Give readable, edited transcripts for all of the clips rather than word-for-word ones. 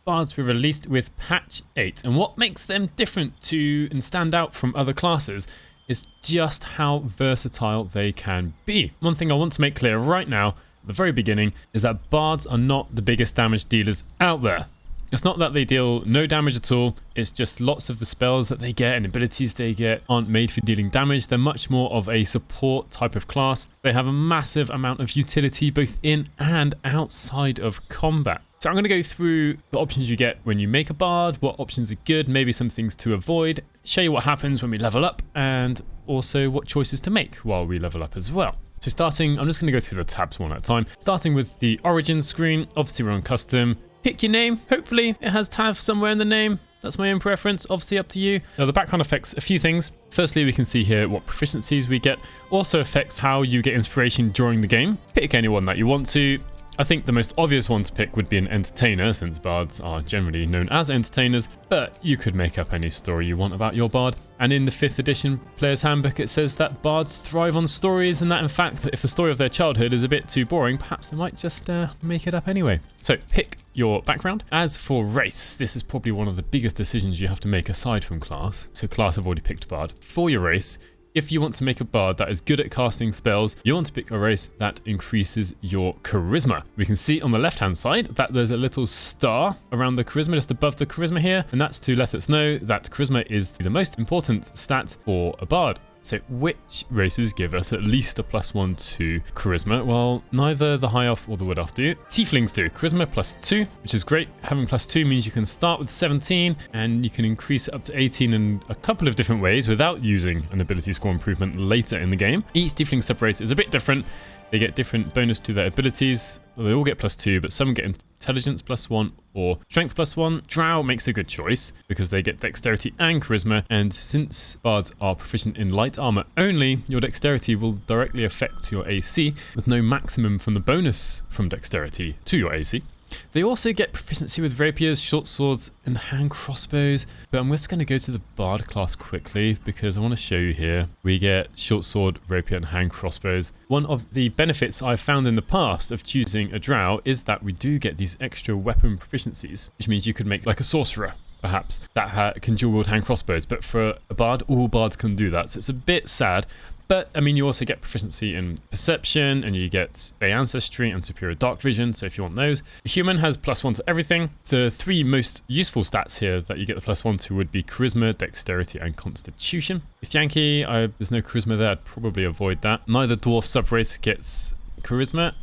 Bards were released with patch 8, and what makes them different to and stand out from other classes is just how versatile they can be. One thing I want to make clear right now, at the very beginning, is that Bards are not the biggest damage dealers out there. It's not that they deal no damage at all, it's just lots of the spells that they get and abilities they get aren't made for dealing damage. They're much more of a support type of class. They have a massive amount of utility both in and outside of combat. So I'm going to go through the options you get when you make a Bard, what options are good, maybe some things to avoid, show you what happens when we level up, and also what choices to make while we level up as well. So starting, I'm just going to go through the tabs one at a time. Starting with the origin screen, obviously we're on custom. Pick your name. Hopefully it has tab somewhere in the name. That's my own preference, obviously up to you. Now the background affects a few things. Firstly, we can see here what proficiencies we get. Also affects how you get inspiration during the game. Pick anyone that you want to. I think the most obvious one to pick would be an entertainer, since bards are generally known as entertainers, but you could make up any story you want about your bard. And in the 5th edition Player's Handbook, it says that bards thrive on stories, and that in fact, if the story of their childhood is a bit too boring, perhaps they might just make it up anyway. So pick your background. As for race, this is probably one of the biggest decisions you have to make aside from class. So class, I've already picked bard. For your race, if you want to make a bard that is good at casting spells, you want to pick a race that increases your charisma. We can see on the left-hand side that there's a little star around the charisma, just above the charisma here, and that's to let us know that charisma is the most important stat for a bard. So which races give us at least a +1 to charisma? Well, neither the high elf or the wood elf do. Tieflings do. Charisma +2, which is great. Having +2 means you can start with 17 and you can increase it up to 18 in a couple of different ways without using an ability score improvement later in the game. Each tiefling sub-race is a bit different. They get different bonus to their abilities. Well, they all get +2, but some get intelligence +1 or strength +1. Drow makes a good choice because they get dexterity and charisma. And since bards are proficient in light armor only, your dexterity will directly affect your AC with no maximum from the bonus from dexterity to your AC. They also get proficiency with rapiers, short swords, and hand crossbows. But I'm just going to go to the bard class quickly because I want to show you here. We get short sword, rapier, and hand crossbows. One of the benefits I've found in the past of choosing a drow is that we do get these extra weapon proficiencies, which means you could make like a sorcerer, perhaps, that can dual wield hand crossbows. But for a bard, all bards can do that. So it's a bit sad. But, I mean, you also get proficiency in perception, and you get Bay Ancestry and Superior Dark Vision, so if you want those. A human has +1 to everything. The 3 most useful stats here that you get the +1 to would be Charisma, Dexterity, and Constitution. With Yankee, there's no Charisma there, I'd probably avoid that. Neither Dwarf subrace gets Charisma.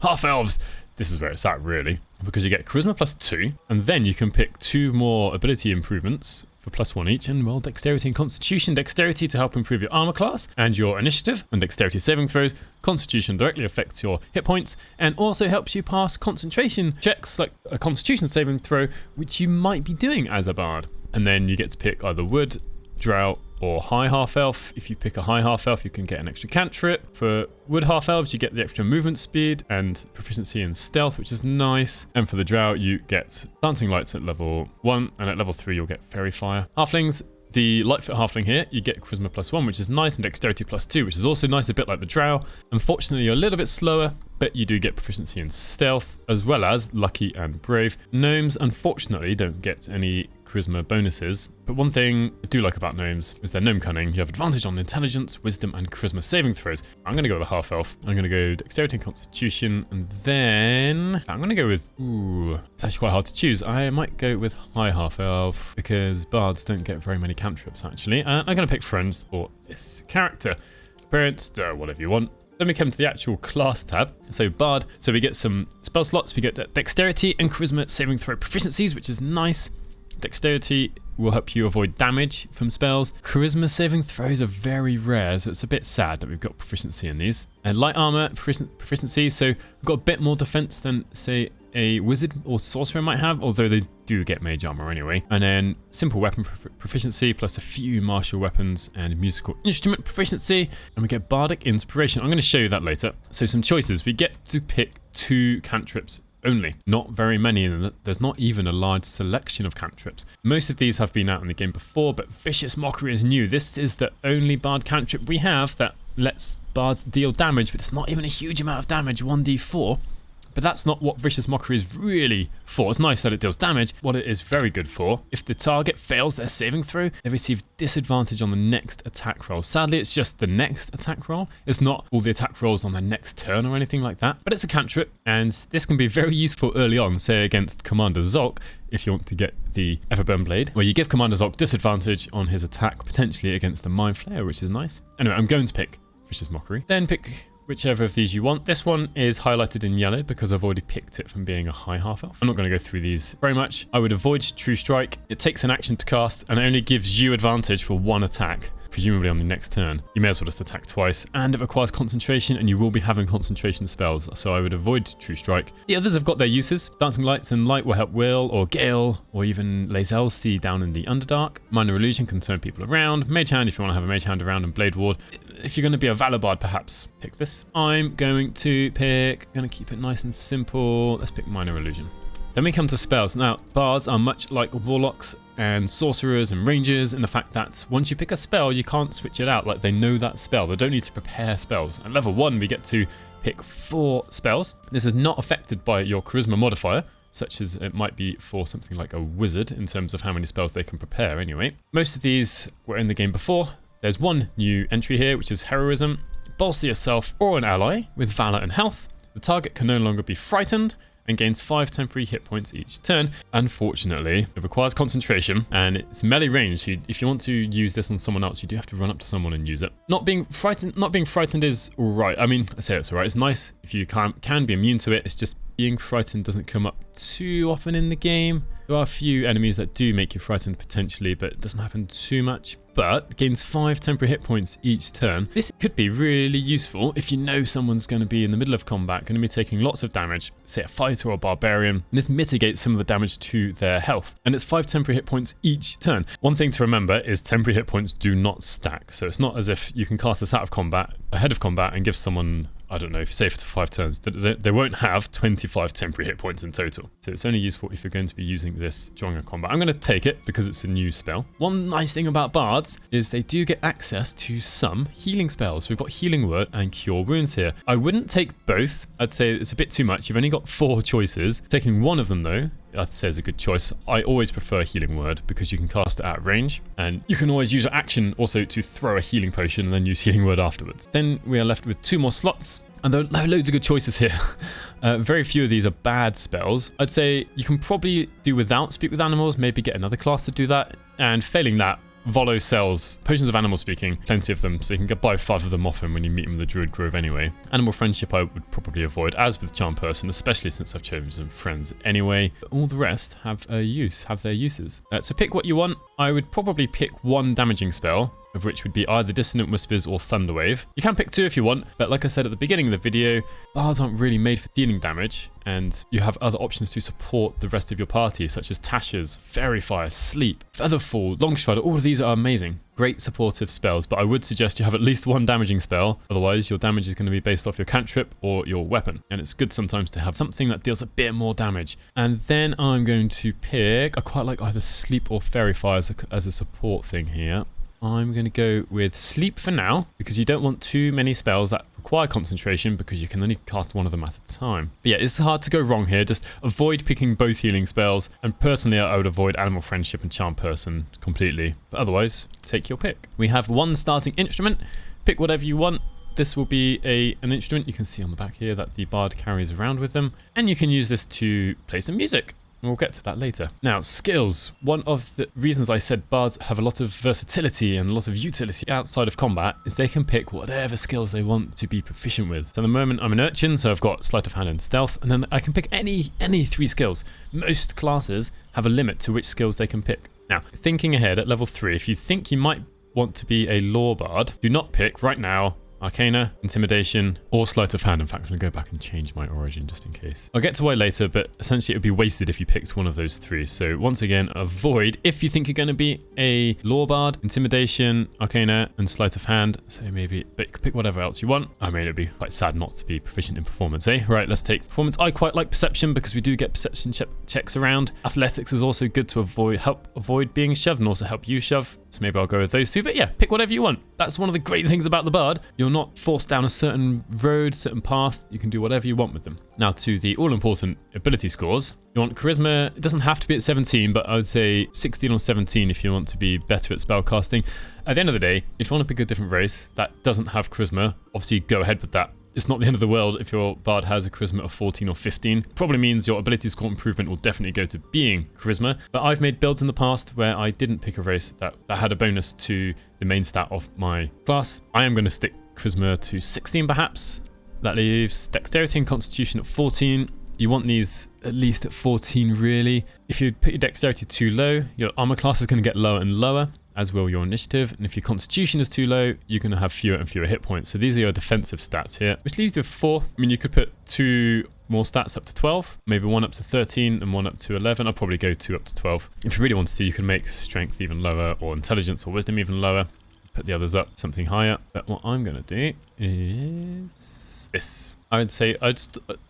Half-Elves, this is where it's at, really, because you get Charisma +2, and then you can pick 2 more ability improvements for +1 each, and well, Dexterity and Constitution. Dexterity to help improve your armor class and your initiative, and Dexterity saving throws. Constitution directly affects your hit points and also helps you pass concentration checks like a Constitution saving throw, which you might be doing as a bard. And then you get to pick either wood, drow, or high half-elf. If you pick a high half-elf, you can get an extra cantrip. For wood half-elves, you get the extra movement speed and proficiency in stealth, which is nice. And for the drow, you get dancing lights at level 1, and at level 3, you'll get fairy fire. Halflings, the lightfoot halfling here, you get charisma +1, which is nice, and dexterity +2, which is also nice, a bit like the drow. Unfortunately, you're a little bit slower, but you do get proficiency in stealth, as well as lucky and brave. Gnomes, unfortunately, don't get any charisma bonuses, but one thing I do like about gnomes is their gnome cunning. You have advantage on intelligence, wisdom, and charisma saving throws. I'm going to go with a half elf. I'm going to go dexterity and constitution, and then I'm going to go with, it's actually quite hard to choose. I might go with high half elf because bards don't get very many cantrips actually. I'm going to pick friends for this character. Appearance, whatever you want. Then we come to the actual class tab. So bard, so we get some spell slots. We get dexterity and charisma saving throw proficiencies, which is nice. Dexterity will help you avoid damage from spells. Charisma saving throws are very rare, so it's a bit sad that we've got proficiency in these. And light armor proficiency, so we've got a bit more defense than, say, a wizard or sorcerer might have, although they do get mage armor anyway. And then simple weapon proficiency plus a few martial weapons and musical instrument proficiency, and we get bardic inspiration. I'm going to show you that later. So some choices. We get to pick 2 cantrips only. Not very many, and there's not even a large selection of cantrips. Most of these have been out in the game before, but Vicious Mockery is new. This is the only bard cantrip we have that lets bards deal damage, but it's not even a huge amount of damage, 1d4. But that's not what Vicious Mockery is really for. It's nice that it deals damage. What it is very good for, if the target fails their saving throw, they receive disadvantage on the next attack roll. Sadly, it's just the next attack roll. It's not all the attack rolls on their next turn or anything like that. But it's a cantrip, and this can be very useful early on, say against Commander Zulk, if you want to get the Everburn Blade, where you give Commander Zulk disadvantage on his attack, potentially against the Mind Flayer, which is nice. Anyway, I'm going to pick Vicious Mockery. Then pick whichever of these you want. This one is highlighted in yellow because I've already picked it from being a high half elf. I'm not going to go through these very much. I would avoid True Strike. It takes an action to cast and only gives you advantage for one attack, presumably on the next turn. You may as well just attack twice, and it requires concentration, and you will be having concentration spells, so I would avoid True Strike. The others have got their uses. Dancing Lights and Light will help Will, or Gale, or even Lae'zel see down in the Underdark. Minor Illusion can turn people around. Mage Hand, if you want to have a Mage Hand around, and Blade Ward. If you're going to be a Valor Bard, perhaps pick this. I'm going to keep it nice and simple. Let's pick Minor Illusion. Then we come to spells. Now, bards are much like warlocks and sorcerers and rangers in the fact that once you pick a spell, you can't switch it out. Like, they know that spell. They don't need to prepare spells. At level 1, we get to pick 4 spells. This is not affected by your charisma modifier, such as it might be for something like a wizard in terms of how many spells they can prepare anyway. Most of these were in the game before. There's one new entry here, which is Heroism. Bolster yourself or an ally with Valor and Health. The target can no longer be frightened and gains 5 temporary hit points each turn. Unfortunately, it requires concentration and it's melee range. So if you want to use this on someone else, you do have to run up to someone and use it. Not being frightened is alright. I mean, I say it's alright. It's nice if you can be immune to it. It's just being frightened doesn't come up too often in the game. There are a few enemies that do make you frightened potentially, but it doesn't happen too much. But gains 5 temporary hit points each turn. This could be really useful if you know someone's going to be in the middle of combat, going to be taking lots of damage, say a fighter or a barbarian. And this mitigates some of the damage to their health. And it's 5 temporary hit points each turn. One thing to remember is temporary hit points do not stack. So it's not as if you can cast this out of combat, ahead of combat, and give someone, I don't know, say for 5 turns, they won't have 25 temporary hit points in total. So it's only useful if you're going to be using this during a combat. I'm going to take it because it's a new spell. One nice thing about bards is they do get access to some healing spells. We've got Healing Word and Cure Wounds here. I wouldn't take both. I'd say it's a bit too much. You've only got 4 choices. Taking one of them though, I'd say is a good choice. I always prefer Healing Word because you can cast it at range, and you can always use an action also to throw a healing potion and then use Healing Word afterwards. Then we are left with 2 more slots. And there are loads of good choices here. Very few of these are bad spells. I'd say you can probably do without Speak with Animals, maybe get another class to do that. And failing that, Volo sells Potions of Animal Speaking, plenty of them, so you can buy 5 of them often when you meet them in the Druid Grove anyway. Animal Friendship I would probably avoid, as with Charm Person, especially since I've chosen Friends anyway. But all the rest have their uses. So pick what you want. I would probably pick 1 damaging spell, of which would be either Dissonant Whispers or Thunderwave. You can pick 2 if you want, but like I said at the beginning of the video, bards aren't really made for dealing damage, and you have other options to support the rest of your party, such as Tasha's, Fairy Fire, Sleep, Featherfall, Longstrider. All of these are amazing. Great supportive spells, but I would suggest you have at least 1 damaging spell, otherwise your damage is going to be based off your cantrip or your weapon, and it's good sometimes to have something that deals a bit more damage. And then I'm going to pick, I quite like either Sleep or Fairy Fire as a support thing here. I'm going to go with Sleep for now, because you don't want too many spells that require concentration, because you can only cast 1 of them at a time. But yeah, it's hard to go wrong here. Just avoid picking both healing spells, and personally I would avoid Animal Friendship and Charm Person completely. But otherwise, take your pick. We have 1 starting instrument. Pick whatever you want. This will be an instrument you can see on the back here that the bard carries around with them, and you can use this to play some music. We'll get to that later. Now, skills. One of the reasons I said bards have a lot of versatility and a lot of utility outside of combat is they can pick whatever skills they want to be proficient with. So at the moment I'm an urchin, so I've got Sleight of Hand and Stealth, and then I can pick any 3 skills. Most classes have a limit to which skills they can pick. Now, thinking ahead at level 3, if you think you might want to be a Lore Bard, do not pick right now Arcana, Intimidation, or Sleight of Hand. In fact, I'm going to go back and change my origin just in case. I'll get to why later, but essentially it would be wasted if you picked one of those 3. So once again, avoid, if you think you're going to be a Lore Bard, Intimidation, Arcana, and Sleight of Hand. So maybe pick whatever else you want. I mean, it'd be quite sad not to be proficient in Performance, eh? Right, let's take Performance. I quite like Perception because we do get perception checks around. Athletics is also good to help avoid being shoved and also help you shove. So maybe I'll go with those two, but yeah, pick whatever you want. That's one of the great things about the Bard. You're not forced down a certain road, certain path. You can do whatever you want with them. Now to the all-important ability scores. You want Charisma, it doesn't have to be at 17, but I would say 16 or 17 if you want to be better at spell casting. At the end of the day, if you want to pick a different race that doesn't have Charisma, obviously go ahead with that. It's not the end of the world if your Bard has a Charisma of 14 or 15. Probably means your ability score improvement will definitely go to being Charisma. But I've made builds in the past where I didn't pick a race that had a bonus to the main stat of my class. I am going to stick Charisma to 16 perhaps. That leaves Dexterity and Constitution at 14. You want these at least at 14 really. If you put your Dexterity too low, your armor class is going to get lower and lower, as will your initiative. And if your constitution is too low, you're going to have fewer and fewer hit points. So these are your defensive stats here, which leaves you with 4. I mean, you could put 2 more stats up to 12, maybe 1 up to 13 and 1 up to 11. I'll probably go 2 up to 12. If you really wanted to, you can make strength even lower or intelligence or wisdom even lower. Put the others up something higher. But what I'm going to do is this. I would say,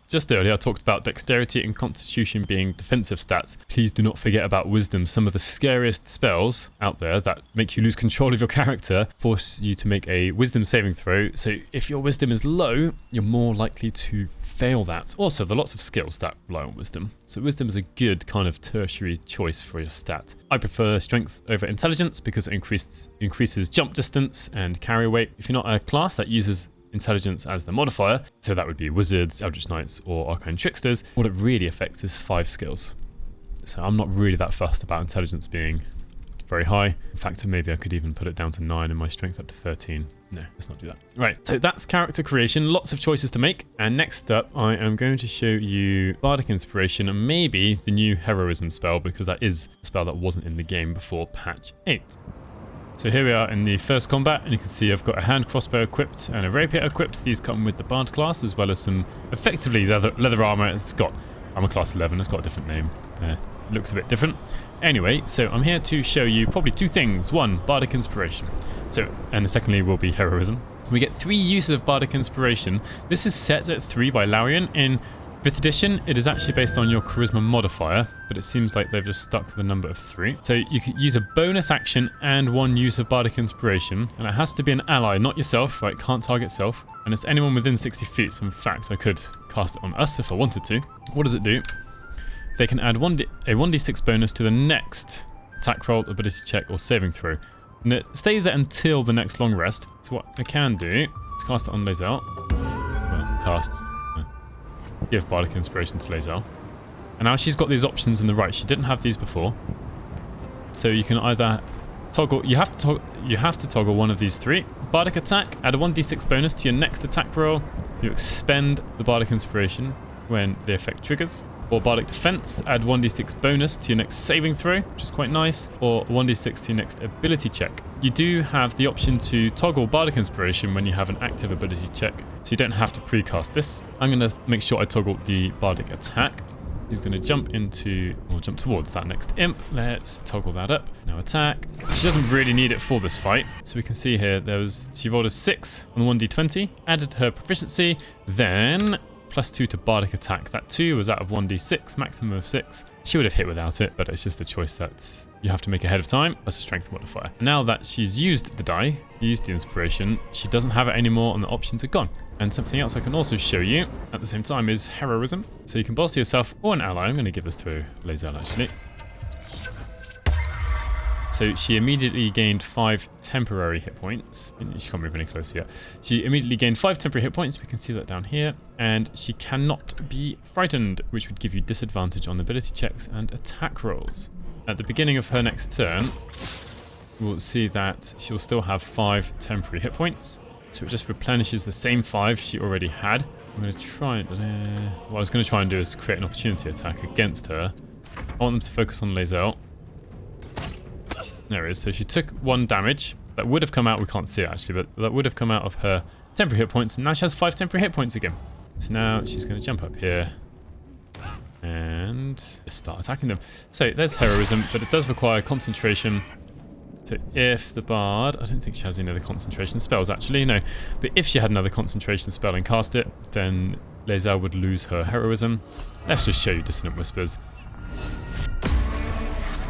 just earlier I talked about dexterity and constitution being defensive stats. Please do not forget about wisdom. Some of the scariest spells out there that make you lose control of your character force you to make a wisdom saving throw. So if your wisdom is low, you're more likely to fail that. Also, there are lots of skills that rely on wisdom. So wisdom is a good kind of tertiary choice for your stat. I prefer strength over intelligence because it increases jump distance and carry weight. If you're not a class that uses intelligence as the modifier, so that would be wizards, eldritch knights or arcane tricksters, what it really affects is 5 skills. So I'm not really that fussed about intelligence being very high. In fact, maybe I could even put it down to 9 and my strength up to 13. No, let's not do that. Right, so that's character creation, lots of choices to make. And next up, I am going to show you Bardic Inspiration and maybe the new Heroism spell, because that is a spell that wasn't in the game before patch 8. So here we are in the first combat, and you can see I've got a hand crossbow equipped and a rapier equipped. These come with the Bard class, as well as some effectively leather armor. It's got armor class 11, it's got a different name. It looks a bit different. Anyway, so I'm here to show you probably 2 things. 1, Bardic Inspiration. And secondly will be Heroism. We get 3 uses of Bardic Inspiration. This is set at 3 by Larian. In 5th edition, it is actually based on your charisma modifier, but it seems like they've just stuck with a number of 3. So you could use a bonus action and 1 use of Bardic Inspiration, and it has to be an ally, not yourself, right? Can't target self, and it's anyone within 60 feet. So in fact, I could cast it on us if I wanted to. What does it do? They can add a 1d6 bonus to the next attack roll, ability check, or saving throw. And it stays there until the next long rest. So what I can do is cast it on Lae'zel. Give Bardic Inspiration to Lae'zel. And now she's got these options in the right. She didn't have these before. So you can either toggle, you have to toggle one of these 3. Bardic attack, add a 1d6 bonus to your next attack roll. You expend the Bardic Inspiration when the effect triggers. Or Bardic defense, add 1d6 bonus to your next saving throw, which is quite nice. Or 1d6 to your next ability check. You do have the option to toggle Bardic Inspiration when you have an active ability check, so you don't have to precast this. I'm going to make sure I toggle the Bardic attack. He's going to jump towards that next imp. Let's toggle that up. Now attack. She doesn't really need it for this fight. So we can see here, she rolled a 6 on 1d20, added her proficiency, then +2 to Bardic attack. That 2 was out of 1d6, maximum of 6. She would have hit without it, but it's just a choice that you have to make ahead of time. That's a strength modifier. Now that she's used the die, used the inspiration, she doesn't have it anymore and the options are gone. And something else I can also show you at the same time is Heroism. So you can bolster yourself or an ally. I'm going to give this to Lae'zel actually. So she immediately gained 5 temporary hit points. She can't move any closer yet. She immediately gained 5 temporary hit points. We can see that down here. And she cannot be frightened, which would give you disadvantage on ability checks and attack rolls. At the beginning of her next turn, we'll see that she'll still have 5 temporary hit points. So it just replenishes the same 5 she already had. I'm going to try and... what I was going to try and do is create an opportunity attack against her. I want them to focus on Lae'zel. There it is. So she took 1 damage. That would have come out, we can't see it actually, but that would have come out of her temporary hit points. And now she has 5 temporary hit points again. So now she's going to jump up here and just start attacking them. So there's Heroism, but it does require concentration. So if the Bard, I don't think she has any other concentration spells actually, no. But if she had another concentration spell and cast it, then Lae'zel would lose her Heroism. Let's just show you Dissonant Whispers.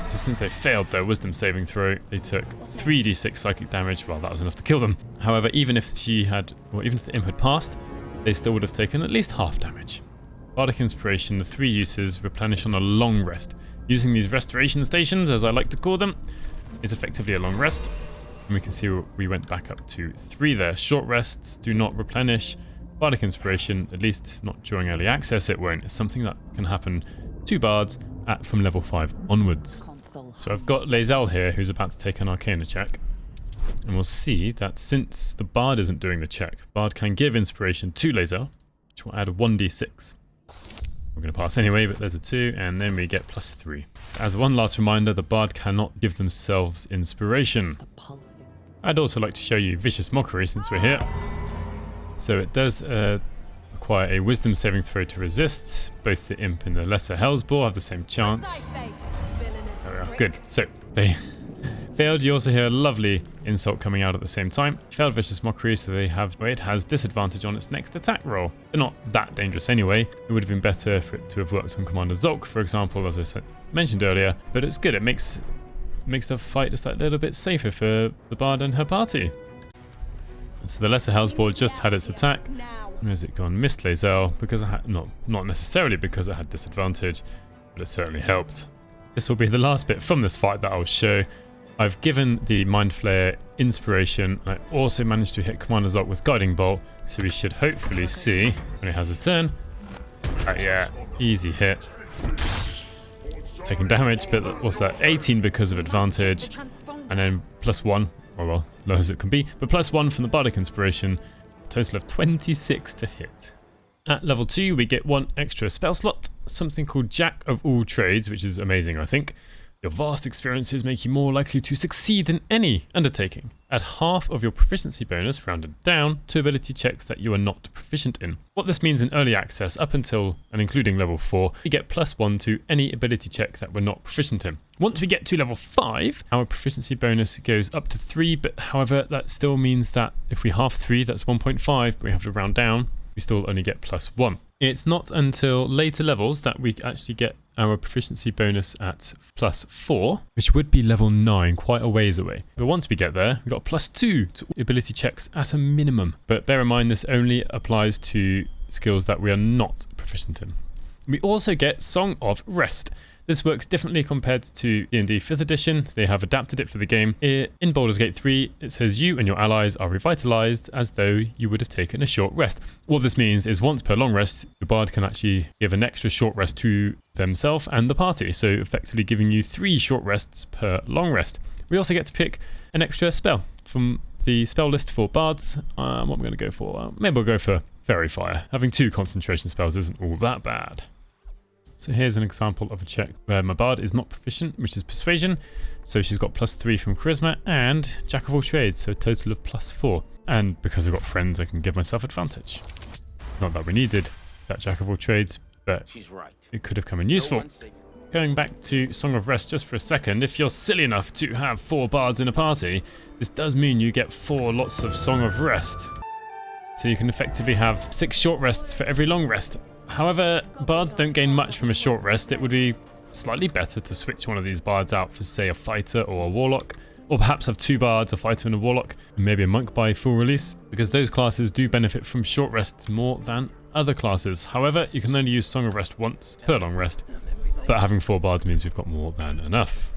So So since they failed their wisdom saving throw, they took 3d6 psychic damage. Well, that was enough to kill them. However, even if the imp had passed, they still would have taken at least half damage. Bardic Inspiration, the 3 uses, replenish on a long rest. Using these restoration stations, as I like to call them, is effectively a long rest. And we can see we went back up to 3 there. Short rests do not replenish. Bardic Inspiration, at least not during early access, it won't. It's something that can happen to bards from level 5 onwards. So I've got Lae'zel here, who's about to take an Arcana check. And we'll see that since the bard isn't doing the check, bard can give inspiration to Lae'zel, which will add a 1d6. We're going to pass anyway, but there's a 2, and then we get +3. As one last reminder, the bard cannot give themselves inspiration. I'd also like to show you Vicious Mockery since we're here. So it does require a wisdom saving throw to resist. Both the imp and the lesser Hellsboar have the same chance. There we are. Good. So they failed. You also hear a lovely insult coming out at the same time. Failed Vicious Mockery, so it has disadvantage on its next attack roll. They're not that dangerous anyway. It would have been better for it to have worked on Commander Zulk, for example, as I mentioned earlier. But it's good. It makes the fight just a little bit safer for the bard and her party. So the lesser Hellsboar just had its attack. Where's it gone? Missed Lae'zel because not necessarily because it had disadvantage, but it certainly helped. This will be the last bit from this fight that I'll show. I've given the Mind Flayer inspiration. I also managed to hit Commander Zulk with Guiding Bolt, so we should hopefully see when he has his turn. Yeah, easy hit. Taking damage, but what's that? 18 because of advantage, and then +1. Well, low as it can be, but +1 from the Bardic Inspiration, a total of 26 to hit. At level 2, we get 1 extra spell slot, something called Jack of All Trades, which is amazing, I think. Your vast experiences make you more likely to succeed in any undertaking. Add half of your proficiency bonus, rounded down, to ability checks that you are not proficient in. What this means in early access, up until and including level 4, you get +1 to any ability check that we're not proficient in. Once we get to level 5, our proficiency bonus goes up to 3, but however, that still means that if we halve 3, that's 1.5, but we have to round down, we still only get +1. It's not until later levels that we actually get our proficiency bonus at +4, which would be level 9, quite a ways away. But once we get there, we've got +2 to ability checks at a minimum. But bear in mind, this only applies to skills that we are not proficient in. We also get Song of Rest. This works differently compared to D&D 5th edition. They have adapted it for the game. In Baldur's Gate 3, it says you and your allies are revitalized as though you would have taken a short rest. What this means is once per long rest, the bard can actually give an extra short rest to themselves and the party, so effectively giving you 3 short rests per long rest. We also get to pick an extra spell from the spell list for bards. What am I going to go for? Maybe we'll go for Fairy Fire. Having 2 concentration spells isn't all that bad. So here's an example of a check where my bard is not proficient, which is Persuasion. So she's got +3 from Charisma and Jack of All Trades, so a total of +4. And because I've got friends, I can give myself advantage. Not that we needed that Jack of All Trades, but it could have come in useful. Going back to Song of Rest just for a second, if you're silly enough to have 4 bards in a party, this does mean you get 4 lots of Song of Rest. So you can effectively have 6 short rests for every long rest. However, bards don't gain much from a short rest. It would be slightly better to switch one of these bards out for, say, a fighter or a warlock, or perhaps have 2 bards, a fighter and a warlock, and maybe a monk by full release, because those classes do benefit from short rests more than other classes. However, you can only use Song of Rest once per long rest, but having 4 bards means we've got more than enough.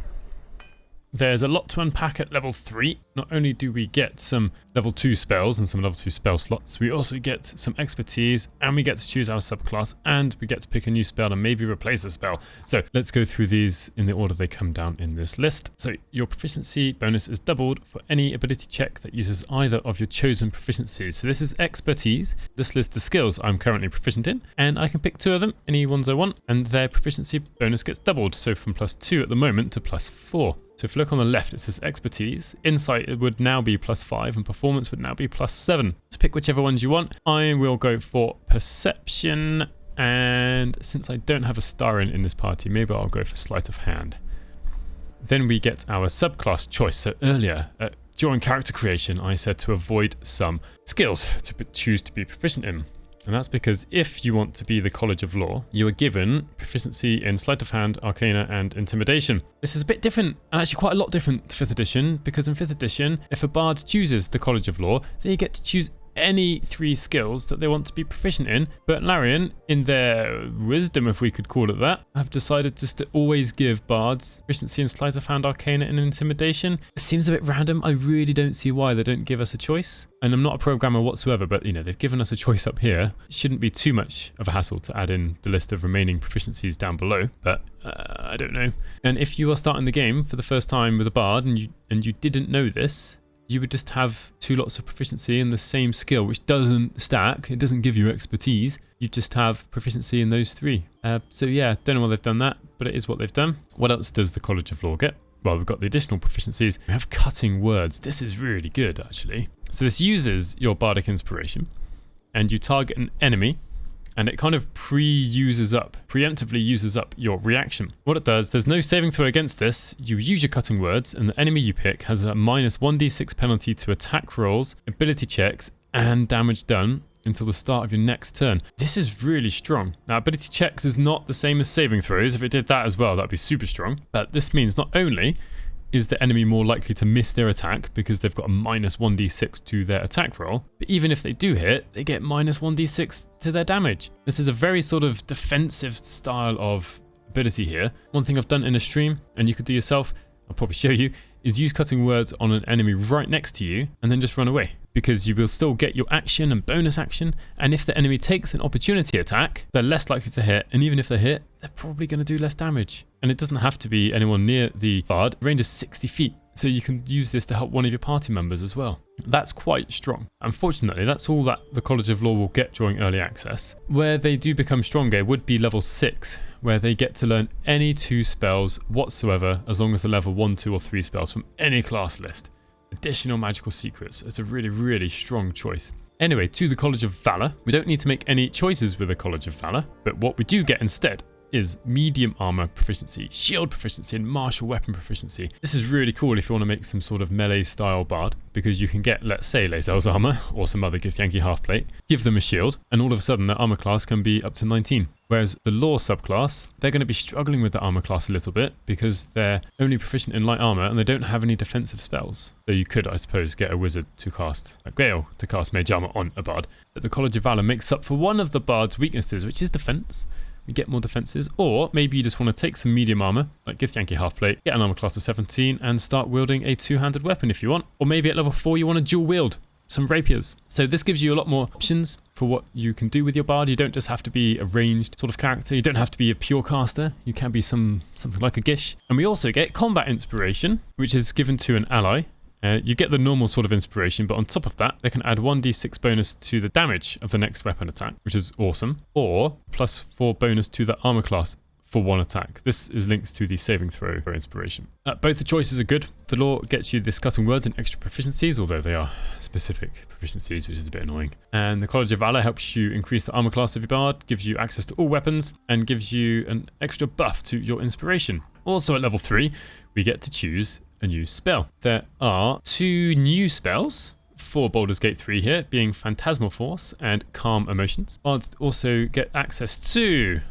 There's a lot to unpack at level 3. Not only do we get some level 2 spells and some level 2 spell slots, we also get some expertise, and we get to choose our subclass, and we get to pick a new spell and maybe replace a spell. So let's go through these in the order they come down in this list. So your proficiency bonus is doubled for any ability check that uses either of your chosen proficiencies. So this is expertise. This lists the skills I'm currently proficient in, and I can pick 2 of them, any ones I want, and their proficiency bonus gets doubled. So from +2 at the moment to +4. So if you look on the left, it says expertise. Insight it would now be +5 and performance would now be +7. So pick whichever ones you want. I will go for perception, and since I don't have a star in this party, maybe I'll go for sleight of hand. Then we get our subclass choice. So earlier, during character creation, I said to avoid some skills to choose to be proficient in. And that's because if you want to be the College of Law, you are given proficiency in Sleight of Hand, Arcana, and Intimidation. This is a bit different, and actually quite a lot different to 5th edition, because in 5th edition, if a bard chooses the College of Law, they get to choose any 3 skills that they want to be proficient in, but Larian, in their wisdom, if we could call it that, have decided just to always give bards proficiency in Sleight of Hand, Arcana, and Intimidation. It seems a bit random. I really don't see why they don't give us a choice. And I'm not a programmer whatsoever, but you know, they've given us a choice up here. It shouldn't be too much of a hassle to add in the list of remaining proficiencies down below, but I don't know. And if you are starting the game for the first time with a bard and you didn't know this, you would just have 2 lots of proficiency in the same skill, which doesn't stack. It doesn't give you expertise. You just have proficiency in those 3. So yeah, don't know why they've done that, but it is what they've done. What else does the College of Law get? Well, we've got the additional proficiencies. We have cutting words. This is really good, actually. So this uses your Bardic Inspiration, and you target an enemy, and it kind of preemptively uses up your reaction. What it does, there's no saving throw against this. You use your cutting words, and the enemy you pick has a minus 1d6 penalty to attack rolls, ability checks, and damage done until the start of your next turn. This is really strong. Now, ability checks is not the same as saving throws. If it did that as well, that'd be super strong. But this means not only is the enemy more likely to miss their attack because they've got a minus 1d6 to their attack roll, but even if they do hit, they get minus 1d6 to their damage. This is a very sort of defensive style of ability here. One thing I've done in a stream, and you could do yourself, I'll probably show you, is use cutting words on an enemy right next to you and then just run away, because you will still get your action and bonus action, and if the enemy takes an opportunity attack, they're less likely to hit, and even if they hit, they're probably going to do less damage. And it doesn't have to be anyone near the bard. Range is 60 feet, so you can use this to help one of your party members as well. That's quite strong. Unfortunately, that's all that the College of Law will get during early access. Where they do become stronger would be level 6, where they get to learn any 2 spells whatsoever, as long as they're level 1, 2, or 3 spells from any class list. Additional magical secrets. It's a really, really strong choice. Anyway, to the College of Valor. We don't need to make any choices with the College of Valor, but what we do get instead is medium armor proficiency, shield proficiency, and martial weapon proficiency. This is really cool if you want to make some sort of melee style bard, because you can get, let's say, Lae'zel's armor or some other Githyanki half-plate, give them a shield, and all of a sudden their armor class can be up to 19. Whereas the Law subclass, they're going to be struggling with the armor class a little bit because they're only proficient in light armor and they don't have any defensive spells. So you could, I suppose, get a wizard to cast, like Gale, to cast mage armor on a bard. But the College of Valor makes up for one of the bard's weaknesses, which is defense. You get more defenses, or maybe you just want to take some medium armor, like Githyanki half-plate, get an armor class of 17 and start wielding a 2-handed weapon if you want. Or maybe at level 4 you want to dual wield some rapiers. So this gives you a lot more options for what you can do with your bard. You don't just have to be a ranged sort of character. You don't have to be a pure caster. You can be something like a Gish. And we also get combat inspiration, which is given to an ally. You get the normal sort of inspiration, but on top of that, they can add 1d6 bonus to the damage of the next weapon attack, which is awesome, or plus 4 bonus to the armor class for 1 attack. This is linked to the saving throw for inspiration. Both the choices are good. The Law gets you this cutting words and extra proficiencies, although they are specific proficiencies, which is a bit annoying. And the College of Valor helps you increase the armor class of your bard, gives you access to all weapons, and gives you an extra buff to your inspiration. Also at level 3, we get to choose a new spell. There are 2 new spells for Baldur's Gate 3 here, being Phantasmal Force and Calm Emotions. Bards also get access to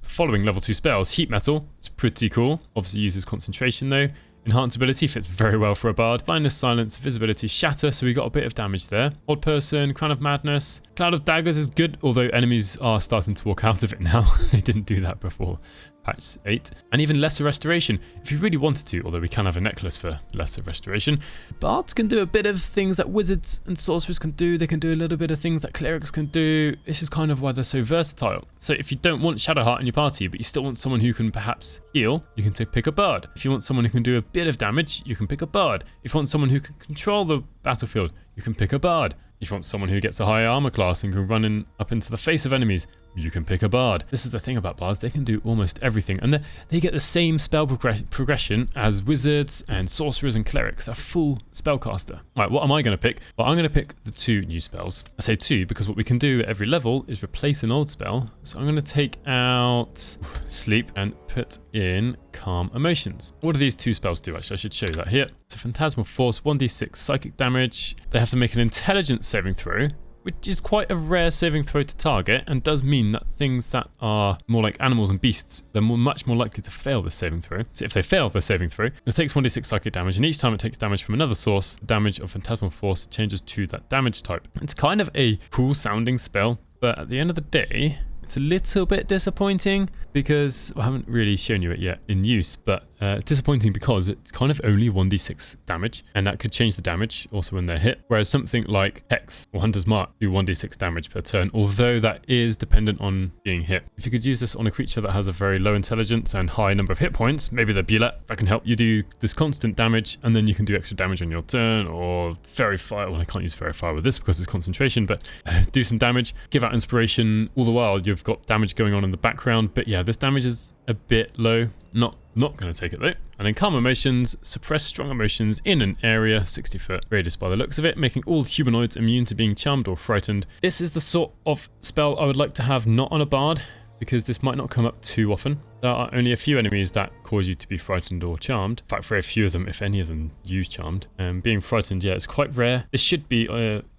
the following level 2 spells. Heat Metal, it's pretty cool. Obviously uses concentration though. Enhanced Ability fits very well for a bard. Blindness, Silence, Visibility, Shatter, so we got a bit of damage there. Odd Person, Crown of Madness. Cloud of Daggers is good, although enemies are starting to walk out of it now. They didn't do that before patch 8. And even Lesser Restoration, if you really wanted to, although we can have a necklace for Lesser Restoration. Bards can do a bit of things that wizards and sorcerers can do. They can do a little bit of things that clerics can do. This is kind of why they're so versatile. So if you don't want Shadowheart in your party, but you still want someone who can perhaps heal, you can pick a bard. If you want someone who can do a bit of damage, you can pick a bard. If you want someone who can control the battlefield, you can pick a bard. If you want someone who gets a higher armor class and can run up into the face of enemies, you can pick a bard. This is the thing about bards, they can do almost everything, and they get the same spell progression as wizards and sorcerers and clerics, a full spellcaster. Right, what am I going to pick? Well, I'm going to pick the 2 new spells. I say 2 because what we can do at every level is replace an old spell. So I'm going to take out Sleep and put in Calm Emotions. What do these 2 spells do? Actually, I should show you that here. It's a Phantasmal Force, 1d6 psychic damage. They have to make an intelligence saving throw, which is quite a rare saving throw to target, and does mean that things that are more like animals and beasts, they're much more likely to fail this saving throw. So if they fail their saving throw, it takes 1d6 psychic damage, and each time it takes damage from another source, the damage of Phantasmal Force changes to that damage type. It's kind of a cool sounding spell, but at the end of the day, it's a little bit disappointing because I haven't really shown you it yet in use, but it's disappointing because it's kind of only 1d6 damage, and that could change the damage also when they're hit. Whereas something like Hex or Hunter's Mark do 1d6 damage per turn, although that is dependent on being hit. If you could use this on a creature that has a very low intelligence and high number of hit points, maybe the Bullet, that can help you do this constant damage, and then you can do extra damage on your turn, or Fairy Fire. Well, I can't use Fairy Fire with this because it's concentration, but do some damage, give out inspiration. All the while you've got damage going on in the background, but yeah, this damage is a bit low. Not going to take it though. And then Calm Emotions, suppress strong emotions in an area 60 foot radius by the looks of it, making all humanoids immune to being charmed or frightened. This is the sort of spell I would like to have not on a bard, because this might not come up too often. There are only a few enemies that cause you to be frightened or charmed. In fact, very few of them, if any of them, use charmed. Being frightened, yeah, it's quite rare. This should be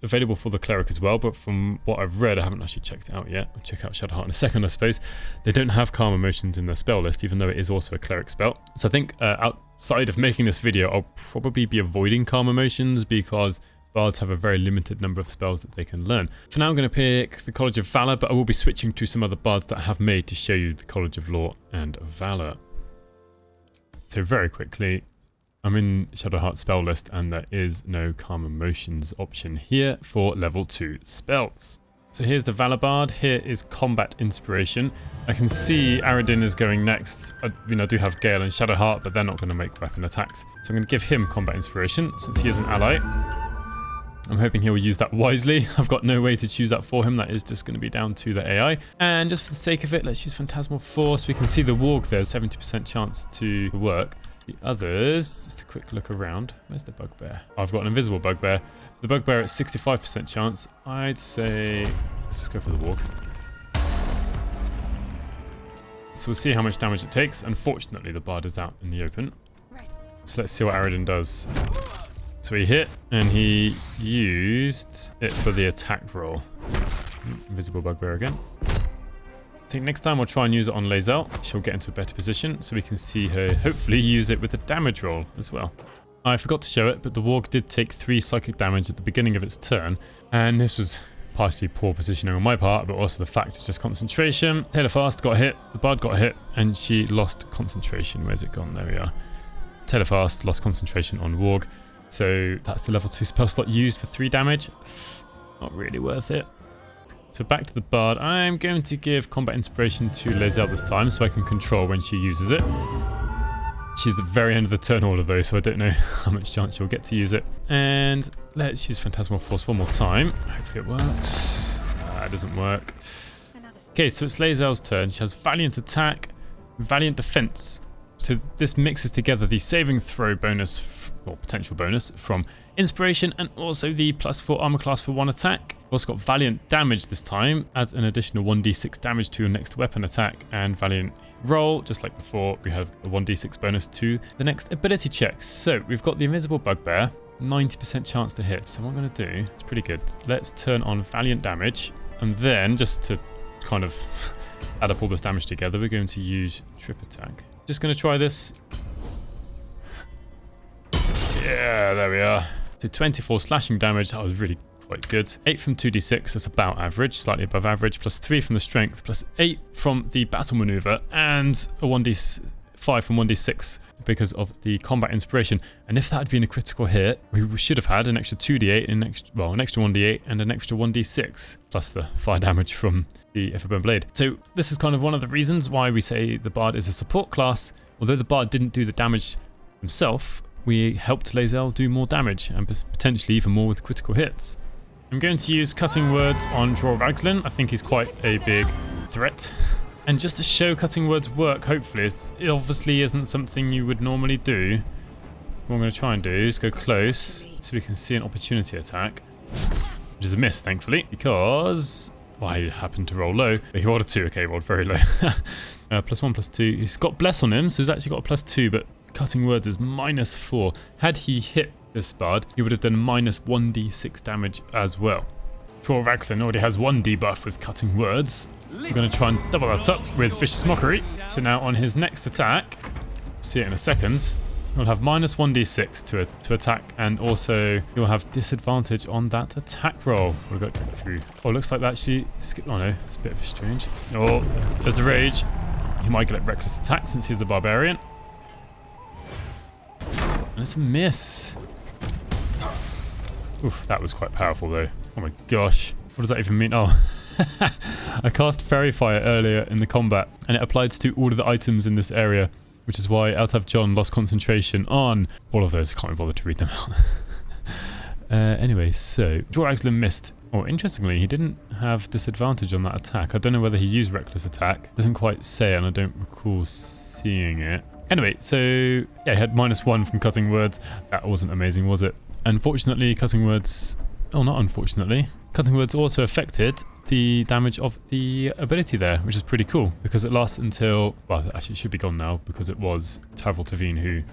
available for the cleric as well, but from what I've read, I haven't actually checked it out yet. I'll check out Shadowheart in a second, I suppose. They don't have Calm Emotions in their spell list, even though it is also a cleric spell. So I think outside of making this video, I'll probably be avoiding Calm Emotions because Bards have a very limited number of spells that they can learn. For now, I'm going to pick the College of Valor, but I will be switching to some other Bards that I have made to show you the College of Law and Valor. So very quickly, I'm in Shadowheart spell list, and there is no Calm Emotions option here for level 2 spells. So here's the Valor Bard. Here is Combat Inspiration. I can see Aradin is going next. I do have Gale and Shadowheart, but they're not going to make weapon attacks. So I'm going to give him Combat Inspiration since he is an ally. I'm hoping he'll use that wisely. I've got no way to choose that for him. That is just going to be down to the AI. And just for the sake of it, let's use Phantasmal Force. We can see the Warg there, 70% chance to work. The others, just a quick look around. Where's the Bugbear? Oh, I've got an invisible Bugbear. The Bugbear at 65% chance. I'd say, let's just go for the Warg. So we'll see how much damage it takes. Unfortunately, the Bard is out in the open. So let's see what Aradin does. So he hit, and he used it for the attack roll. Invisible Bugbear again. I think next time we'll try and use it on Lae'zel. She'll get into a better position, so we can see her hopefully use it with the damage roll as well. I forgot to show it, but the Warg did take 3 psychic damage at the beginning of its turn, and this was partially poor positioning on my part, but also the fact it's just concentration. Taylor Fast got hit, the Bard got hit, and she lost concentration. Where's it gone? There we are. Taylor Fast lost concentration on Warg. So that's the level 2 spell slot used for 3 damage. Not really worth it. So back to the Bard. I'm going to give Combat Inspiration to Lae'zel this time so I can control when she uses it. She's at the very end of the turn order though, so I don't know how much chance she'll get to use it. And let's use Phantasmal Force one more time. Hopefully it works. It doesn't work. Okay, so it's Lae'zel's turn. She has Valiant Attack, Valiant Defense. So this mixes together the saving throw bonus, or potential bonus, from Inspiration, and also the +4 armor class for 1 attack. We've also got Valiant Damage this time, adds an additional 1d6 damage to your next weapon attack, and Valiant Roll, just like before, we have a 1d6 bonus to the next ability checks. So we've got the Invisible Bugbear, 90% chance to hit. So what I'm going to do, it's pretty good. Let's turn on Valiant Damage, and then just to kind of add up all this damage together, we're going to use Trip Attack. Just going to try this. Yeah, there we are. So 24 slashing damage, that was really quite good. 8 from 2d6, that's about average, slightly above average, +3 from the strength, +8 from the battle maneuver, and a 1d5 from 1d6 because of the combat inspiration. And if that had been a critical hit, we should have had an extra 2d8, an extra 1d8, and an extra 1d6, plus the fire damage from the Everburn Blade. So this is kind of one of the reasons why we say the Bard is a support class. Although the Bard didn't do the damage himself, we helped Lae'zel do more damage, and potentially even more with critical hits. I'm going to use Cutting Words on Dror Ragzlin. I think he's quite a big threat. And just to show Cutting Words work, hopefully, it obviously isn't something you would normally do. What I'm going to try and do is go close so we can see an opportunity attack, which is a miss, thankfully, because, well, he happened to roll low. But he rolled a 2. Okay, he rolled very low. +1, +2. He's got Bless on him, so he's actually got a +2, but Cutting Words is -4. Had he hit this Bard, he would have done -1d6 damage as well. Draw Raglan already has 1 debuff with Cutting Words. We're going to try and double that up with Vicious Mockery. So now on his next attack, see it in a second, he'll have minus 1d6 to attack, and also he'll have disadvantage on that attack roll. We've got to go through. Oh, looks like that actually skipped. Oh no, it's a bit of a strange. Oh, there's a rage. He might get a reckless attack since he's a barbarian. And it's a miss. Oof, that was quite powerful though. Oh my gosh. What does that even mean? Oh. I cast Fairy Fire earlier in the combat, and it applied to all of the items in this area, which is why Altav John lost concentration on all of those. I can't be bothered to read them out. Anyway, so Draw Raglan missed. Oh, interestingly, he didn't have disadvantage on that attack. I don't know whether he used Reckless Attack. Doesn't quite say, and I don't recall seeing it. Anyway, so yeah, he had -1 from Cutting Words. That wasn't amazing, was it? Unfortunately, Cutting Words... Oh, not unfortunately. Cutting Words also affected the damage of the ability there, which is pretty cool, because it lasts until... Well, actually, it should be gone now, because it was Tavril Tavine who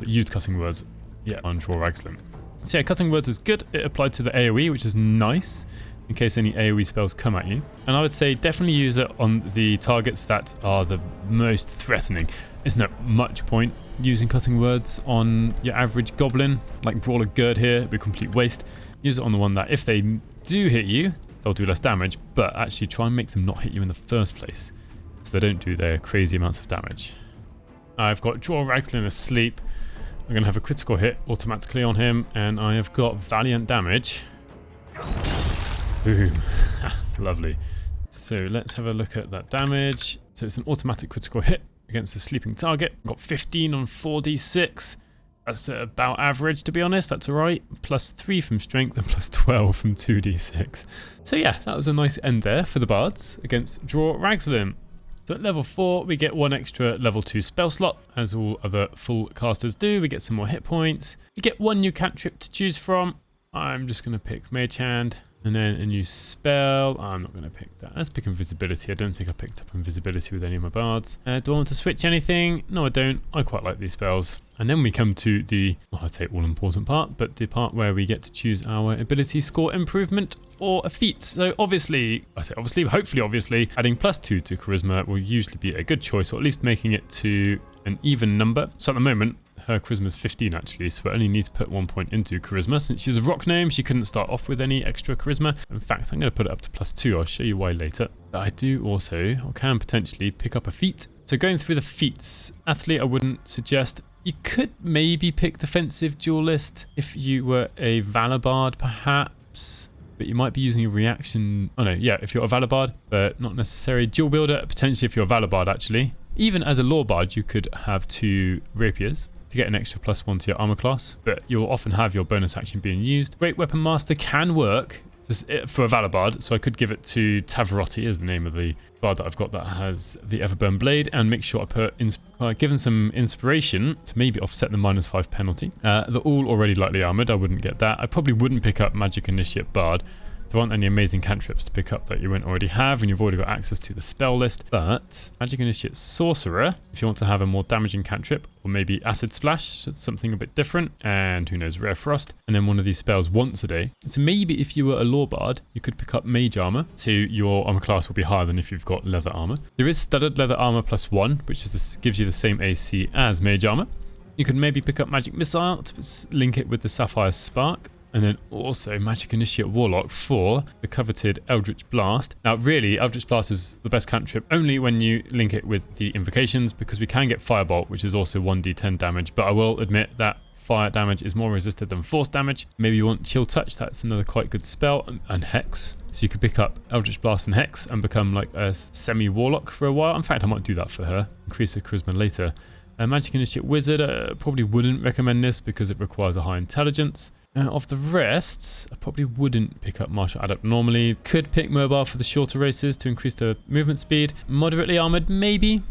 used Cutting Words, yeah, on Draw Raglan. So yeah, Cutting Words is good. It applied to the AoE, which is nice, in case any AoE spells come at you. And I would say definitely use it on the targets that are the most threatening. There's not much point using Cutting Words on your average goblin, like Brawler Gerd here. It'd be a complete waste. Use it on the one that if they do hit you, they'll do less damage, but actually try and make them not hit you in the first place, so they don't do their crazy amounts of damage. I've got Draw Raglan asleep. I'm going to have a critical hit automatically on him, and I have got Valiant damage. Boom. Lovely. So let's have a look at that damage. So it's an automatic critical hit against a sleeping target. Got 15 on 4d6. That's about average, to be honest. That's all right. +3 from strength and +12 from 2d6. So yeah, that was a nice end there for the Bards against Draw Raglan. So at level 4, we get 1 extra level 2 spell slot, as all other full casters do. We get some more hit points. We get 1 new cantrip to choose from. I'm just going to pick Mage Hand. And then a new spell. I'm not going to pick that. Let's pick Invisibility. I don't think I picked up Invisibility with any of my bards. Do I want to switch anything? No, I don't. I quite like these spells. And then we come to the, well, I'd say all-important part, but the part where we get to choose our ability score improvement or a feat. So obviously, hopefully, adding +2 to Charisma will usually be a good choice, or at least making it to an even number. So at the moment, her Charisma is 15 actually, so I only need to put 1 point into Charisma. Since she's a rock gnome, she couldn't start off with any extra Charisma. In fact, I'm going to put it up to +2. I'll show you why later. But I do also, or can potentially, pick up a feat. So going through the feats, Athlete I wouldn't suggest. You could maybe pick Defensive Duelist if you were a Valor Bard, perhaps. But you might be using a reaction... Oh no, yeah, if you're a Valor Bard, but not necessary. Dual Wielder, potentially if you're a Valor Bard, actually. Even as a Lore Bard, you could have 2 Rapiers to get an extra +1 to your armor class, but you'll often have your bonus action being used. Great Weapon Master can work for a Valor Bard, so I could give it to Tavarotti as the name of the bard that I've got that has the Everburn Blade, and make sure I put given some inspiration to maybe offset the -5 penalty. They're all already lightly armored. I wouldn't get that. I probably wouldn't pick up Magic Initiate Bard. There aren't any amazing cantrips to pick up that you won't already have, and you've already got access to the spell list. But Magic Initiate Sorcerer, if you want to have a more damaging cantrip, or maybe Acid Splash, so it's something a bit different, and who knows, Rare Frost, and then one of these spells once a day. So maybe if you were a Lore Bard, you could pick up Mage Armor, so your armor class will be higher than if you've got Leather Armor. There is Studded Leather Armor +1, which gives you the same AC as Mage Armor. You could maybe pick up Magic Missile to link it with the Sapphire Spark. And then also Magic Initiate Warlock for the coveted Eldritch Blast. Now really, Eldritch Blast is the best cantrip only when you link it with the invocations, because we can get Firebolt, which is also 1d10 damage. But I will admit that fire damage is more resisted than force damage. Maybe you want Chill Touch, that's another quite good spell, and Hex. So you could pick up Eldritch Blast and Hex and become like a semi-Warlock for a while. In fact, I might do that for her, increase her Charisma later. Magic Initiate Wizard, probably wouldn't recommend this because it requires a high intelligence. Of the rest, I probably wouldn't pick up Martial Adept normally. Could pick Mobile for the shorter races to increase the movement speed. Moderately Armored, maybe.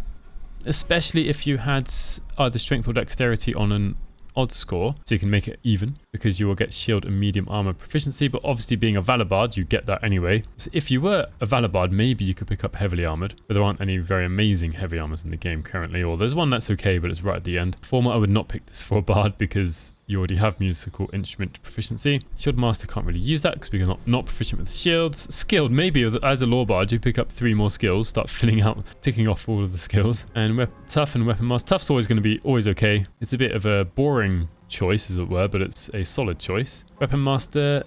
Especially if you had either Strength or Dexterity on an odd score, so you can make it even, because you will get Shield and Medium Armor proficiency, but obviously being a Valor Bard, you get that anyway. So if you were a Valor Bard, maybe you could pick up Heavily Armored, but there aren't any very amazing Heavy Armors in the game currently, or there's one that's okay, but it's right at the end. Former, I would not pick this for a Bard, because you already have musical instrument proficiency. Shield Master can't really use that because we're not proficient with shields. Skilled, maybe as a Lore Bard, you pick up 3 more skills, start filling out, ticking off all of the skills. And Tough and Weapon Master. Tough's always going to be okay. It's a bit of a boring choice, as it were, but it's a solid choice. Weapon Master,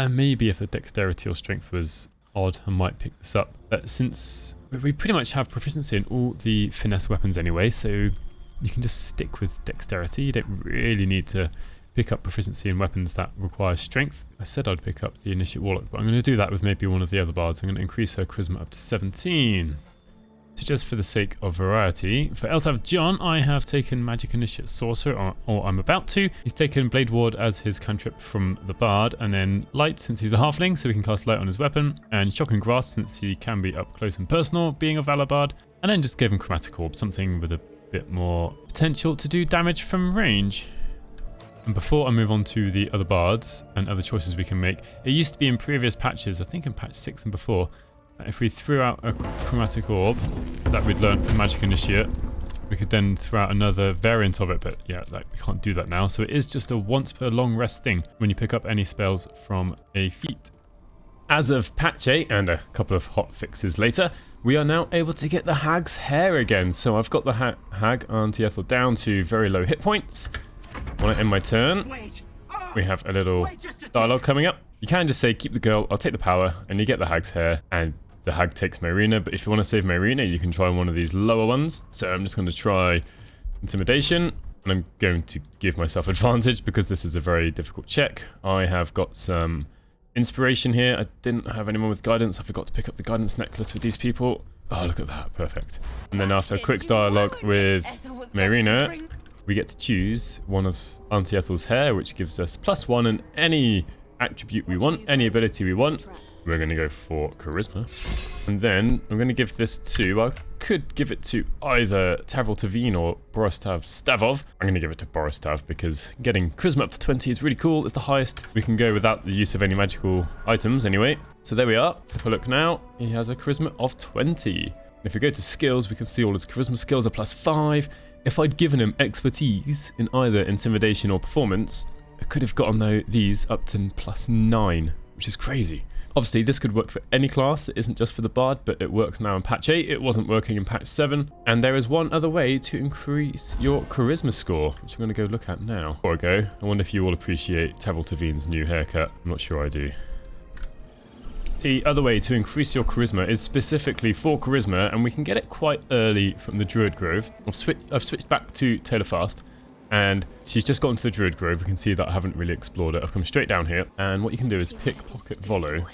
maybe if the Dexterity or Strength was odd, I might pick this up. But since we pretty much have proficiency in all the finesse weapons anyway, so you can just stick with Dexterity. You don't really need to pick up proficiency in weapons that require strength. I said I'd pick up the Initiate Warlock, but I'm going to do that with maybe one of the other bards. I'm going to increase her charisma up to 17. So just for the sake of variety, for Eltav John, I have taken Magic Initiate Sorcerer, or I'm about to. He's taken Blade Ward as his cantrip from the Bard, and then Light since he's a halfling, so we can cast Light on his weapon, and Shock and Grasp since he can be up close and personal, being a Valor Bard, and then just give him Chromatic Orb, something with a bit more potential to do damage from range. And before I move on to the other bards and other choices we can make, it used to be in previous patches, I think in patch 6 and before, that if we threw out a Chromatic Orb that we'd learned from Magic Initiate, we could then throw out another variant of it, but yeah, we can't do that now. So it is just a once per long rest thing when you pick up any spells from a feat. As of patch 8 and a couple of hot fixes later, we are now able to get the Hag's Hair again. So I've got the Hag, Auntie Ethel, down to very low hit points. When I end my turn, we have a little dialogue coming up. You can just say, keep the girl, I'll take the power, and you get the Hag's Hair, and the Hag takes Myrina. But if you want to save Myrina, you can try one of these lower ones. So I'm just going to try Intimidation, and I'm going to give myself advantage because this is a very difficult check. I have got some Inspiration here. I didn't have anyone with Guidance. I forgot to pick up the Guidance necklace with these people. Oh, look at that. Perfect. And then after a quick dialogue with Myrina, we get to choose one of Auntie Ethel's hair, which gives us +1 in any attribute we want, any ability we want. We're going to go for Charisma. And then I'm going to give this to, I could give it to either Tavril Tavine or Borislav Stavov. I'm going to give it to Borislav because getting Charisma up to 20 is really cool. It's the highest we can go without the use of any magical items anyway. So there we are. If I look now, he has a Charisma of 20. And if we go to skills, we can see all his Charisma skills are +5. If I'd given him expertise in either Intimidation or Performance, I could have gotten these up to +9, which is crazy. Obviously, this could work for any class that isn't just for the Bard, but it works now in patch 8. It wasn't working in patch 7. And there is one other way to increase your Charisma score, which I'm going to go look at now. Before I go, I wonder if you all appreciate Tavril Tavine's new haircut. I'm not sure I do. The other way to increase your Charisma is specifically for Charisma, and we can get it quite early from the Druid Grove. I've switched back to Taylor Fast, and she's just gotten to the Druid Grove. We can see that I haven't really explored it. I've come straight down here, and what you can do is pickpocket Volo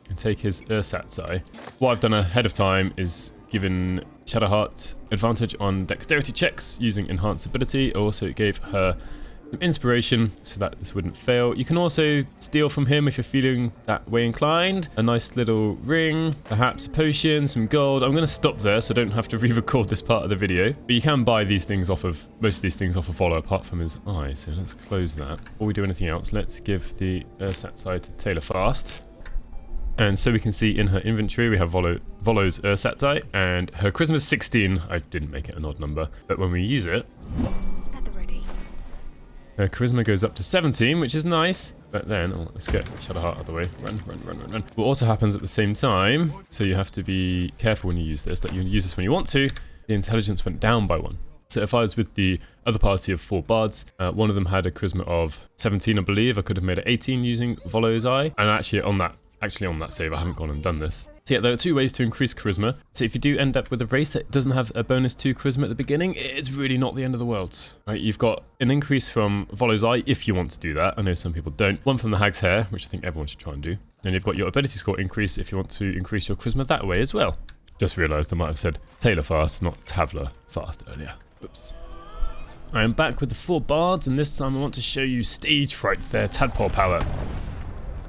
and take his Ersatz Eye. What I've done ahead of time is given Shadowheart advantage on dexterity checks using enhanced ability. Also, it gave her some inspiration so that this wouldn't fail. You can also steal from him if you're feeling that way inclined. A nice little ring, perhaps a potion, some gold. I'm going to stop there so I don't have to re-record this part of the video. But you can buy these things off of, most of these things off of Volo apart from his eye. So let's close that. Before we do anything else, let's give the Ersatz Eye to Taylor Fast. And so we can see in her inventory we have Volo's Ersatz Eye, and her Charisma is 16. I didn't make it an odd number, but when we use it, her Charisma goes up to 17, which is nice. But then, let's get Shadowheart out of the way. Run. What also happens at the same time, so you have to be careful when you use this, that you use this when you want to, the intelligence went down by 1. So if I was with the other party of 4 bards, one of them had a Charisma of 17, I believe. I could have made it 18 using Volo's Eye. And actually on that save, I haven't gone and done this. So yeah, there are 2 ways to increase Charisma. So if you do end up with a race that doesn't have a bonus to Charisma at the beginning, it's really not the end of the world. Right, you've got an increase from Volo's Eye if you want to do that. I know some people don't. One from the Hag's Hair, which I think everyone should try and do. And you've got your ability score increase if you want to increase your Charisma that way as well. Just realised I might have said Taylor Fast, not Tavla Fast earlier. Oops. I am back with the 4 bards, and this time I want to show you Stagefright, their Tadpole power.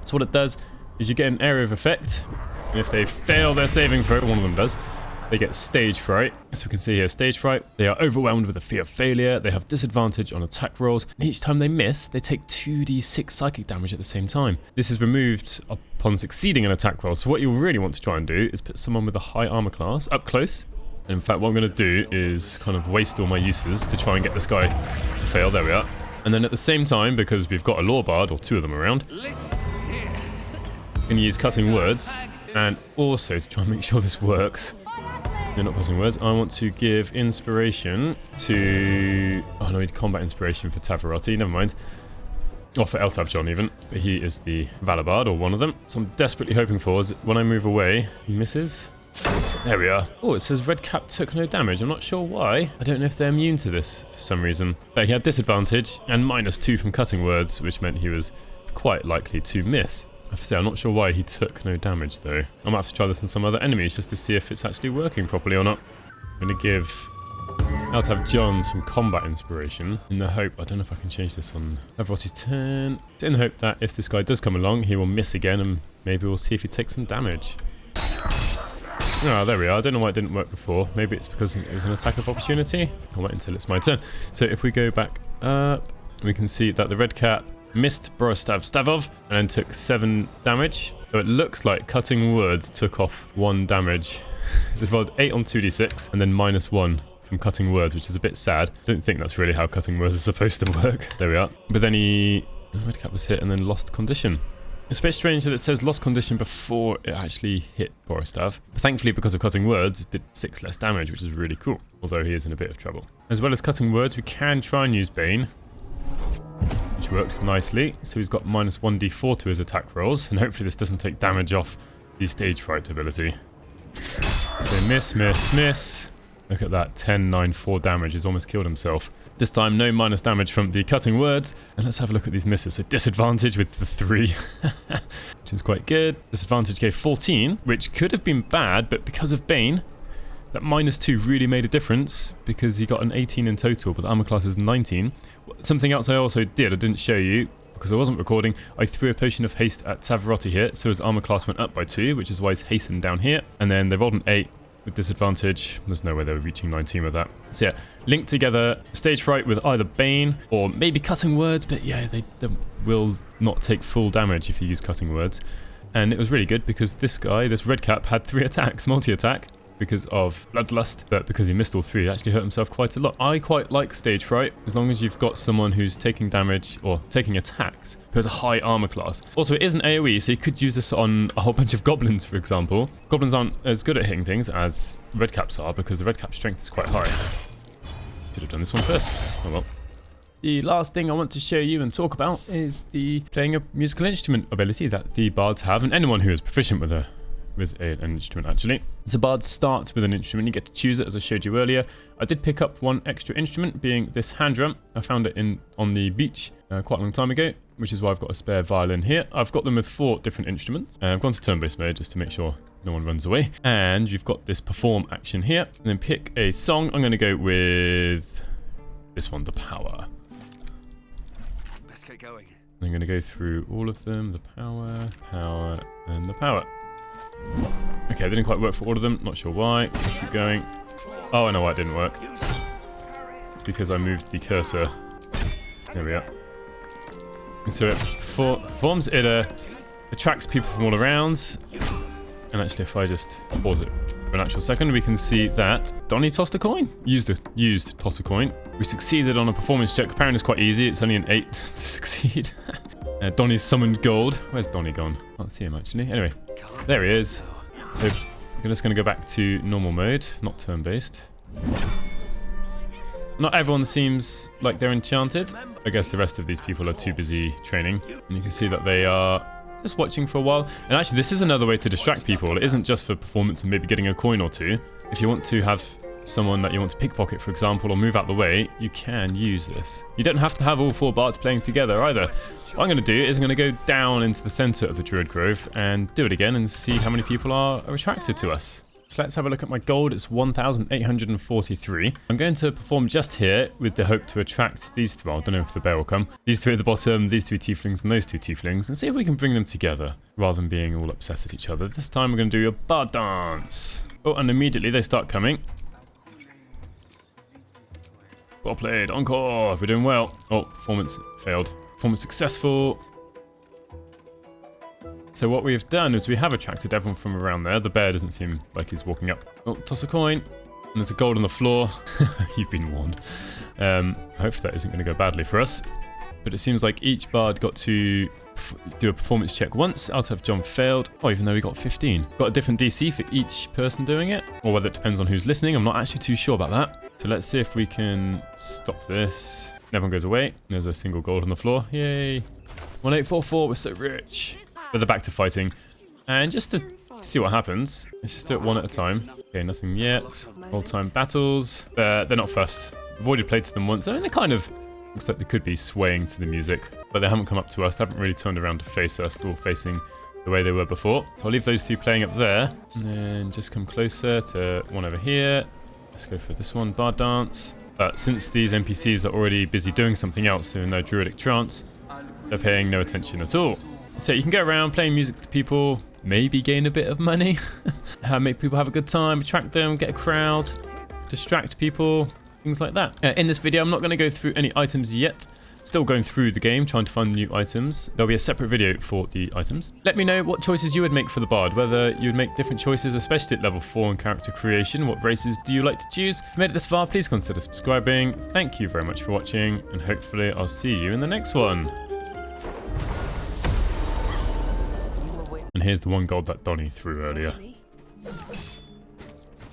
So what it does is you get an area of effect, and if they fail their saving throw, one of them does, they get Stagefright. As we can see here, Stagefright, they are overwhelmed with a fear of failure, they have disadvantage on attack rolls, and each time they miss, they take 2d6 psychic damage at the same time. This is removed upon succeeding an attack roll, so what you really want to try and do is put someone with a high armor class up close. In fact, what I'm going to do is kind of waste all my uses to try and get this guy to fail. There we are. And then at the same time, because we've got a Law Bard, or 2 of them around, I'm going to use Cutting Words, and also to try and make sure this works. No, not Cutting Words. I want to give Inspiration to... Oh, no, I need Combat Inspiration for Tavarotti, never mind. Or for Eltav John even, but he is the Valor Bard, or one of them. So I'm desperately hoping for is when I move away, he misses. There we are. Oh, it says Red Cap took no damage. I'm not sure why. I don't know if they're immune to this for some reason. But he had disadvantage and -2 from Cutting Words, which meant he was quite likely to miss. I have to say, I'm not sure why he took no damage though. I might have to try this on some other enemies just to see if it's actually working properly or not. I'm going to give Eltav John some Combat Inspiration in the hope... I don't know if I can change this on Tavarotti's turn. In the hope that if this guy does come along, he will miss again and maybe we'll see if he takes some damage. Oh, there we are. I don't know why it didn't work before. Maybe it's because it was an attack of opportunity. I'll wait until it's my turn. So if we go back up, we can see that the Red Cap missed Boroslav Stavov and then took 7 damage. So it looks like Cutting Words took off 1 damage. So it rolled 8 on 2d6 and then -1 from Cutting Words, which is a bit sad. I don't think that's really how Cutting Words are supposed to work. There we are. But then the Red Cap was hit and then lost condition. It's a bit strange that it says lost condition before it actually hit Boroslav. Thankfully, because of Cutting Words, it did 6 less damage, which is really cool. Although he is in a bit of trouble. As well as Cutting Words, we can try and use Bane, which works nicely. So he's got -1d4 to his attack rolls, and hopefully this doesn't take damage off the Stagefright ability. So miss. Look at that, 10, 9, 4 damage. He's almost killed himself. This time, no minus damage from the Cutting Words. And let's have a look at these misses. So disadvantage with the 3, which is quite good. Disadvantage gave 14, which could have been bad, but because of Bane, that -2 really made a difference because he got an 18 in total, but the armor class is 19. Something else I also did, I didn't show you, because I wasn't recording, I threw a potion of haste at Tavarotti here, so his armor class went up by 2, which is why he's hastened down here. And then they rolled an 8. With disadvantage. There's no way they were reaching 19 with that. So yeah, link together Stagefright with either Bane or maybe Cutting Words, but yeah, they will not take full damage if you use Cutting Words. And it was really good because this guy, this Red Cap, had 3 attacks, multi-attack, because of Bloodlust, but because he missed all 3, he actually hurt himself quite a lot. I quite like Stagefright, as long as you've got someone who's taking damage or taking attacks, who has a high armor class. Also, it is an AoE, so you could use this on a whole bunch of goblins, for example. Goblins aren't as good at hitting things as Red Caps are, because the Red Cap strength is quite high. Should have done this one first. Oh well. The last thing I want to show you and talk about is the playing a musical instrument ability that the bards have, and anyone who is proficient with an instrument actually. So Bards starts with an instrument, you get to choose it as I showed you earlier. I did pick up 1 extra instrument, being this hand drum. I found it on the beach quite a long time ago, which is why I've got a spare violin here. I've got them with 4 different instruments. I've gone to turn-based mode just to make sure no one runs away. And you've got this perform action here, and then pick a song. I'm going to go with this one, The Power. Let's get going. I'm going to go through all of them, the power, and the power. Okay, it didn't quite work for all of them, not sure why. Keep going. Oh, I know why it didn't work. It's because I moved the cursor. There we are. And so it performs, it attracts people from all around. And actually, if I just pause it for an actual second, we can see that Donnie tossed a coin. Used toss a coin. We succeeded on a performance check. Apparently it's quite easy, it's only an 8 to succeed. Donnie's summoned gold. Where's Donnie gone? Can't see him actually. Anyway, there he is. So we're just going to go back to normal mode, not turn-based. Not everyone seems like they're enchanted. I guess the rest of these people are too busy training. And you can see that they are just watching for a while. And actually, this is another way to distract people. It isn't just for performance and maybe getting a coin or 2. If you want to have someone that you want to pickpocket, for example, or move out the way, you can use this. You don't have to have all 4 bards playing together either. What I'm going to do is I'm going to go down into the center of the Druid Grove and do it again and see how many people are attracted to us. So let's have a look at my gold. It's 1,843. I'm going to perform just here with the hope to attract these 3. Well, I don't know if the bear will come. These 3 at the bottom, these 2 tieflings and those 2 tieflings, and see if we can bring them together rather than being all upset at each other. This time we're going to do a bard dance. Oh, and immediately they start coming. Well played, encore, we're doing well. Oh, performance failed. Performance successful. So what we've done is we have attracted everyone from around there. The bear doesn't seem like he's walking up. Oh, toss a coin. And there's a gold on the floor. You've been warned. Hopefully that isn't going to go badly for us. But it seems like each bard got to do a performance check once. Out of John failed. Oh, even though we got 15. Got a different DC for each person doing it. Or whether it depends on who's listening. I'm not actually too sure about that. So let's see if we can stop this. Everyone goes away. There's a single gold on the floor. Yay. 1844, we're so rich. But they're back to fighting. And just to see what happens, let's just do it one at a time. Okay, nothing yet. All-time battles. They're not first. I've already played to them once. I mean, they kind of looks like they could be swaying to the music, but they haven't come up to us. They haven't really turned around to face us. They're all facing the way they were before. So I'll leave those two playing up there, and then just come closer to one over here. Let's go for this one, Bard Dance. But since these NPCs are already busy doing something else, they're in their druidic trance, they're paying no attention at all. So you can go around playing music to people, maybe gain a bit of money, make people have a good time, attract them, get a crowd, distract people, things like that. In this video, I'm not going to go through any items yet. Still going through the game, trying to find new items. There'll be a separate video for the items. Let me know what choices you would make for the Bard, whether you would make different choices, especially at level 4 in character creation. What races do you like to choose? If you made it this far, please consider subscribing. Thank you very much for watching, and hopefully I'll see you in the next one. And here's the one gold that Donnie threw earlier.